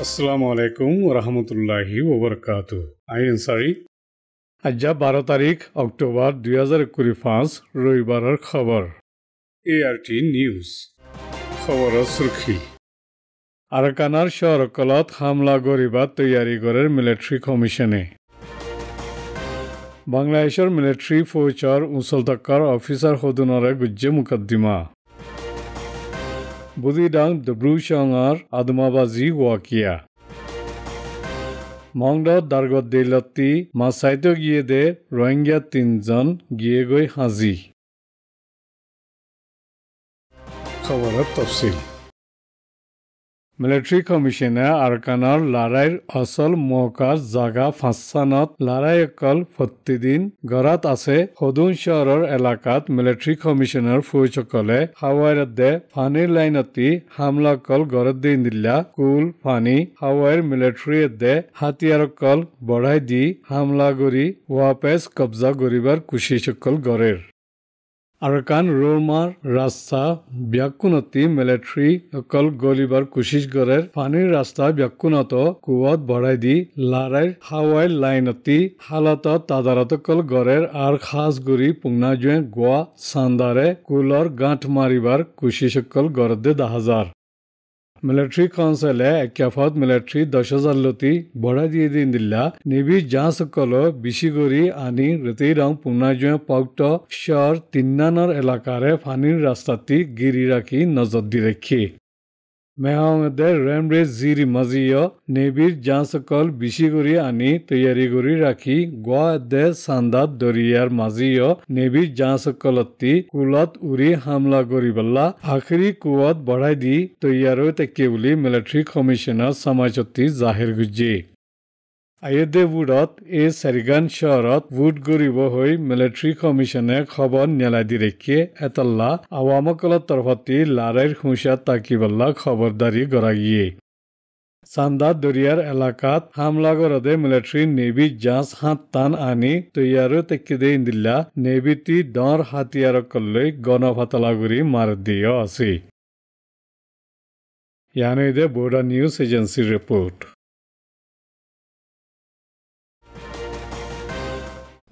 আসসালামু আলাইকুম ওৰহমতুল্লাহি ওবৰকাতু আইন আনসাৰী আজি 12 তাৰিখ অক্টোবৰ 2025 ৰবিবাৰৰ খবৰ ART নিউজ খবৰৰ সুৰখি আৰকানাৰ চহৰকলত হামলা কৰিবা তৈয়াৰী কৰে মিলিটাৰী কমিছনে বাংলাদেশৰ মিলিটাৰী ফৌজৰ উচ্চতকৰ অফিচাৰ সদনৰে গুজ্জে মুকদ্দিমা বুদিদাং দব্ৰুচঙৰ আদমাবাজি ওয়াকিয়া মংডত দাৰগত দেলতি মাসাইতো গিয়ে দে ৰোহিঙ্গা 3 জন গিয়ে গই হাজি খবৰেৰ তফসিল মিলিটাৰী কমিছনে আৰকানৰ লৰাইৰ অচল মহকাজ জাগা ফাঁচানত লৰাই অকল প্ৰতিদিন গৰাত আছে সদুন চহৰৰ এলেকাত মিলিটাৰী কমিছনৰ ফৌজসকলে হাৱাইৰদে ফানিৰ লাইনতি হামলা কল গৰত দি দিলা কুল ফানি হাৱাইৰ মিলিটাৰীয়ে হাতিয়াৰকল বঢ়াই দি হামলা কৰি ৱাপেছ কব্জা কৰিবাৰ কোচিসকল গৰেৰ আৰকান ৰোমাৰ ৰাস্তা ব্যাকুণতি মিলিটাৰী অকল গলিবাৰ কোচিছ গৰেৰ পানীৰ ৰাস্তা ব্যাকুণত কুৱত বঢ়াই দি লাৰাইৰ হাৱাই লাইনতি হালতত তাদাৰতকল গৰেৰ আৰু খাজগুৰি পুংনাজুৱে গোৱা চান্দাৰে কুলৰ গাঁঠ মাৰিবাৰ কোচিসকল গৰদে 10,000 মিলিটাৰী কাউন্সিলে একাফত মিলিটাৰী 10,000 লতি বঢ়াই দিয়ে দিন দিলা নেভি জাহাজসকল বিশিগৰি আনি ৰেতেই ৰং পুংনাজুৱে পক্ত শহৰ 3 নানৰ এলেকাৰে পানীৰ ৰাস্তাটি গিৰি ৰাখি নজৰ দি ৰাখি মেহংদে ৰেমৰে জিৰি মাজিয় নেভিৰ জাহাজসকল বিশিগৰি আনি তৈয়াৰী কৰি ৰাখি গোৱাদে চান্দাত দৰিয়াৰ মাজিয় নেভিৰ জাহাজসকলতি কুলত উৰি হামলা কৰিবলা আখৰি কুৱত বঢ়াই দি তৈয়াৰ তেকে বুলি মিলিটাৰী কমিছনাৰ সমাজতি জাহিৰ গুজি আয়েদে বুডত এই চাৰিগান চহৰত বুট গৰিব হৈ মিলিটাৰী কমিছনে খবৰ নেলাই দি ৰাখি এতল্লা আৱামকলৰ তৰফতি লাৰাইৰ খুঁচাত তাকিবল্লা খবৰদাৰী গৰাগিয়ে চান্দা দৰিয়াৰ এলেকাত হামলা কৰদে মিলিটাৰী নেভি জাহাজ 7 টান আনি তৈয়াৰ তেকে দে ইন্দিল্লা নেভিতি দৰ হাতিয়াৰকলৈ গণফাতলা কৰি মাৰ দিয় আছে ইয়ানৈদে বৰ্ডাৰ নিউজ এজেন্সিৰ ৰিপৰ্ট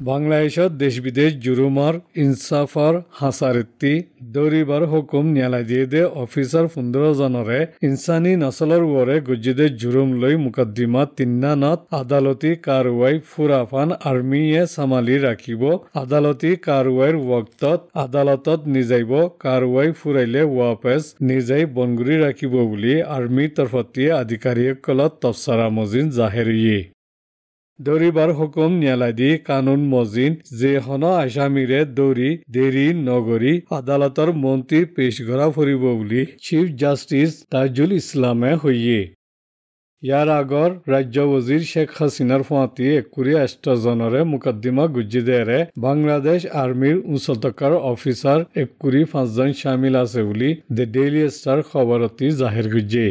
বাংলাদেশত দেশ বিদেশ জুৰুমৰ ইনসাফৰ হাসাৰতি দৰিবাৰ হুকুম ন্যায়ালয় দিয়ে দে অফিচাৰ 15 জনৰে ইনসানী নচলৰ ওৰে গুজিদে জুৰুম লৈ মুকদ্দিমা 3 নানত আদালতি কাৰৱাই ফুৰাফান আৰ্মিয়ে সামালি ৰাখিব আদালতি কাৰৱাইৰ ওয়াক্তত আদালতত নিজাইব কাৰৱাই ফুৰাইলে ৱাপেছ নিজাই বনগুৰি ৰাখিব বুলি আৰ্মি তৰফতি আধিকাৰীসকলত তফসাৰা মজিন জাহেৰিয়ে দৰিবাৰ হুকুম ন্যায়ালয় দি কানুন মজিন যেহন আসামিৰে দৌৰি দেৰি নগৰী আদালতৰ মন্ত্ৰী পেশ কৰা ফুৰিব বুলি চিফ জাষ্টিছ তাজুল ইছলামে হৈয়ে ইয়াৰ আগৰ ৰাজ্য ৱজিৰ শেখ হাছিনাৰ ফুৱাতি 21 জনৰে মুকদ্দিমা গুজিদেৰে বাংলাদেশ আৰ্মিৰ উচ্চতকৰ অফিচাৰ 5 জন শামিল আছে বুলি দ্য ডেইলি ষ্টাৰ খবৰতি জাহিৰ গুজি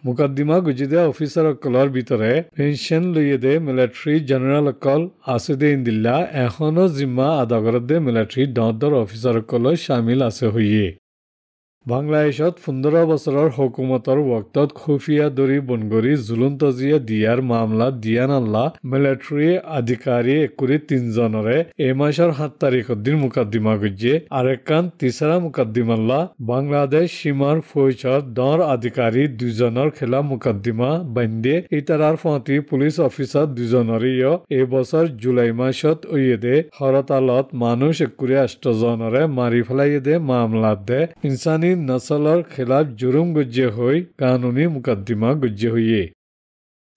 মুকদ্দিমা গুজিদে অফিচাৰসকলৰ ভিতৰে পেনশন লৈয়ে দে মিলিটাৰী জেনেৰেল অকল আছে দে ইন্দিল্লা এখনো জিম্মা আদাগৰত দে মিলিটাৰী 10 অফিচাৰসকল শামিল আছে হৈয়ে বাংলাদেশত 15 বছৰৰ হুকুমতৰ ওয়াক্তত খুফিয়া দৰি বনগৰি জুলুম তজিয়া দিয়াৰ মামলা দিয়ান আল্লাহ মিলিটাৰী আধিকাৰী 3 জনৰে এই মাসৰ 7 তাৰিখৰ দিন মুকদ্দিমা গুজিয়ে আৰেকান তিছৰা মুকদ্দিমাল্লা বাংলাদেশ সীমাৰ ফৌজৰ দৰ আধিকাৰী 2 জনৰ খেলা মুকদ্দিমা বন্দে ইতাৰাৰ ফতি পুলিচ অফিচাৰ 2 জনৰে এই বছৰ জুলাই মাসত ওয়েদে হৰতালত মানুহ 21 জনৰে মাৰি ফেলাই দে মামলাত দে ইনসানী নচলৰ খেলাফ জুৰুম গুজ্জে হৈ কানুনী মুকদ্দিমা গুজ্জে হৈয়ে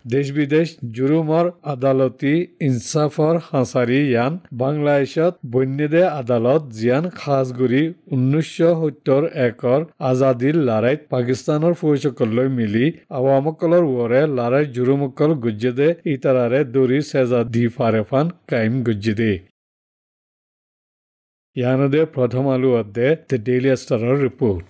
দেশ বিদেশ জুৰুমৰ আদালতি ইনসাফৰ হাসাৰী ইয়ান বাংলাদেশত বন্যদে আদালত জিয়ান খাজগুৰি 1971 আজাদীৰ লৰাইত পাকিস্তানৰ ফৌজসকললৈ মিলি আৱামকলৰ ওৰে লৰাই জুৰুমকল গুজ্জেদে ইতাৰাৰে দৰি সেজা দি ফাৰেফান কাইম গুজ্জেদে ইয়ানদে প্ৰথম আলু অদ্দে দ্য ডেইলি ষ্টাৰৰ ৰিপৰ্ট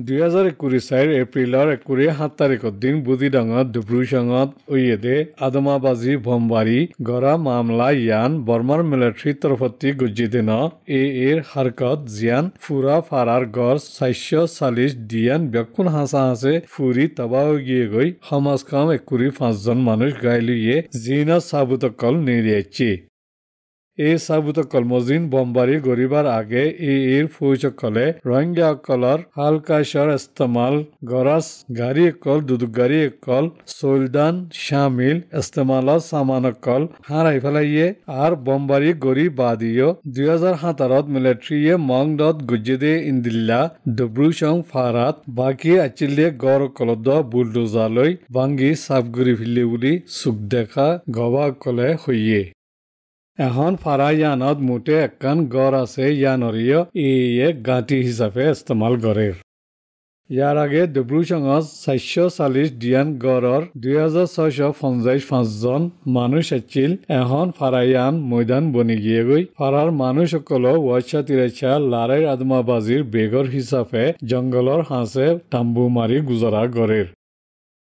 2024 এপ্ৰিলৰ 7 তাৰিখৰ দিন বুদিডাঙত ডুব্ৰুচঙত ওয়েদে আদমাবাজি বমবাৰী গৰা মামলা ইয়ান বৰ্মাৰ মিলিটাৰী তৰফতি গুজিদিন এৰ হাৰকত জিয়ান ফুৰা ফাৰাৰ গড় 440 দিয়ান ব্যকুন হাসা হাসে ফুৰি তবাহ গিয়ে গৈ সমাজকাম 5 জন মানুষ গাইলিয়ে জিনা সাবুতকল নেৰিয়াইছে এই সাবুতকল মজিন বমবাৰী গৰিবাৰ আগে এৰ ফৌজকলে ৰোহিঙ্গাসকলৰ হালকাশৰ ইস্তেমাল গৰাজ গাড়ী একল দুদুক গাড়ী একল চলদান শামিল ইস্তেমালত সামানকল হাৰাই ফেলাইয়ে আৰ বমবাৰী গৰি বাদিও 2017 মিলিটাৰীয়ে মংডত গুজিদে ইন্দিল্লা ডুব্ৰুচং ফাৰাত বাকী আচিলে গড় কলদ বুলডোজালৈ ভাঙ্গি সাফগুৰি ফিলি বুলি চুক দেখা গবাসকলে হৈয়ে এখন ফাৰা ইয়ানত মুঠে একান গড় আছে ইয়ানৰীয় এক গাঁঠি হিচাপে ইস্তেমাল কৰে ইয়াৰ আগে ডুব্ৰুচঙত 440 দিয়ান গড়ৰ 2655 জন মানুহ আছিল এখন ফাৰায়ান ময়দান বনি গিয়ে গৈ ফাৰাৰ মানুহসকলক ওয়াচ্ছা তিৰাচ্ছা লাৰাইৰ আদমাবাজিৰ বেগৰ হিচাপে জংগলৰ হাঁচে তাম্বু মাৰি গুজৰা গড়েৰ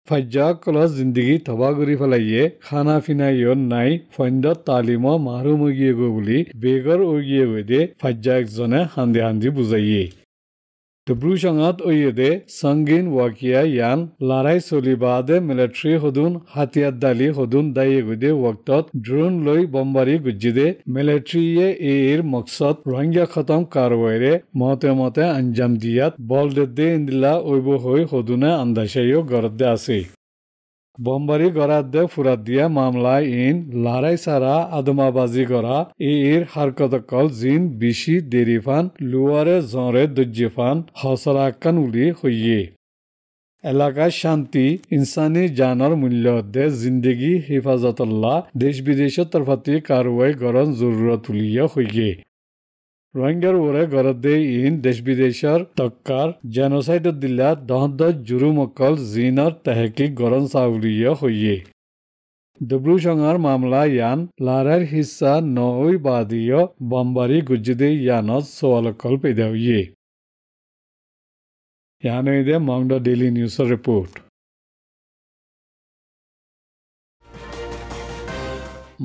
ফাজ্জাসকলৰ জিন্দগী তবা কৰি পেলাইয়ে খানা ফিনাইও নাই ফন্দত তালিম মাহৰুম গিয়ে গৈ বুলি বেগৰ গিয়ে গৈ দে ফাজ্জা একজনে হান্দি বুজাইয়ে ডুব্ৰুচঙত ওয়েদে সঙ্গীন ওয়াকিয়া ইয়ান লড়াই চলিবাদে মিলিটাৰী হদুন হাতিয়াৰ দালি হদুন দায়ে গৈ ওয়াক্তত ড্ৰোন লৈ বমবাৰী গুজিদে মিলিটাৰীয়ে এৰ মকসদ রোহিঙ্গা খতম কারওয়াইরে মতে আঞ্জাম দিয়াত বল দে ইন্দিলা ওইব হৈ হদুনে আন্দাশাইও গরদে আছে বমবাৰী গৰাদে ফুৰাত দিয়া মামলা ইন লড়াই সাৰা আদমাবাজি গৰা এৰ হাৰকতকল জিন বিশি দেৰিফান লুয়াৰে জৰে দজ্জিফান হসৰাকান উলি হইয়ে এলাকাৰ শান্তি ইনসানি জানৰ মূল্য দে জিন্দগী হিফাজতল্লাহ দেশ বিদেশৰ তৰফতি কাৰওয়াই গৰণ জৰুৰত উলিয়া হইয়ে ৰোহিঙ্গাৰ ওৰে গৰদে ইন দেশ বিদেশৰ তক্কাৰ জেনোসাইডত দিলা দহদ জুৰুমকল জিনৰ তেহকিক গৰণ চাউলিয়া হইয়ে ডুব্ৰুচঙৰ মামলা ইয়ান লাৰাইৰ হিস্সা নৈ বাদিও বমবাৰী গুজিদে ইয়ানত সৱালকল পেদা হইয়ে ইয়ানৈদে মংড ডেইলি নিউজৰ ৰিপোৰ্ট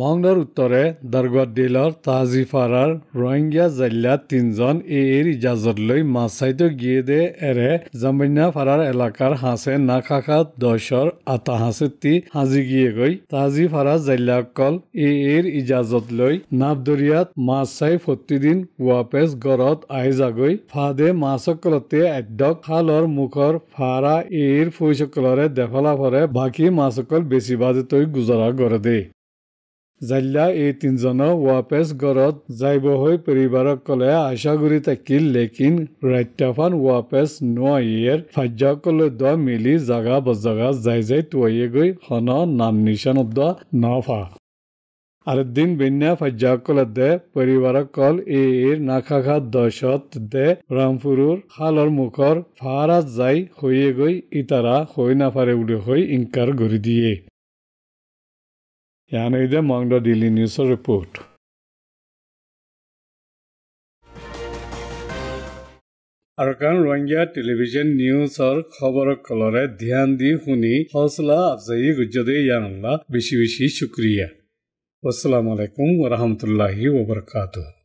মংডৰ উত্তৰে দাৰগাদিলৰ তাজিফাৰাৰ ৰোহিঙ্গা জিল্লাত 3 জন এৰ ইজাজত লৈ মাছাইতো গিয়ে দে এৰে জামিনা ফাৰাৰ এলাকাৰ হাঁচে নাখাখাত 10ৰ আটা হাঁচেতি হাজি গিয়ে গৈ তাজিফাৰা জিল্লাকল এৰ ইজাজত লৈ নাবদৰিয়াত মাছাই প্ৰতিদিন ৱাপেছ গড়ত আহি যাগৈ ফাদে মাছকলতে আদ্যক খালৰ মুখৰ ফাৰা এৰ ফৈসকলৰে দেফলা ফৰে বাকী মাছকল বেছি বাজে তৈ গুজৰা কৰে দে জাল্লা এই 3 জন ৱাপেছ গড়ত যাইব হৈ পৰিবাৰকলে আশা কৰি থাকিল লেকিন ৰাত্যাফান ৱাপেছ নোয়াইয়েৰ ফাজ্জাকলৈ দ মিলি জাগা বজাগা যাই তুৱাইয়ে গৈ হন নাম নিশানত নফা আৰু দিন বেন্যা ফাজ্জাকলে দে পৰিবাৰকল এৰ নাখাখা 10ত দে ৰামপুৰৰ খালৰ মুখৰ ফাৰাত যাই হৈয়ে গৈ ইতাৰা হৈ নাফাৰে বুলি হৈ ইনকাৰ কৰি দিয়ে ইয়ানৈদে মংড ডেইলি নিউজৰ ৰিপোৰ্ট আৰকান ৰোহিঙ্গা টেলিভিশন নিউজৰ খবৰক কলৰে ধ্যান দি শুনি হৌসলা আফজাই গুজদে ইয়ান আল্লাহ বেশি শুক্ৰিয়া আসসালামু আলাইকুম ওয়া ৰাহমাতুল্লাহি ওয়া বাৰাকাতুহু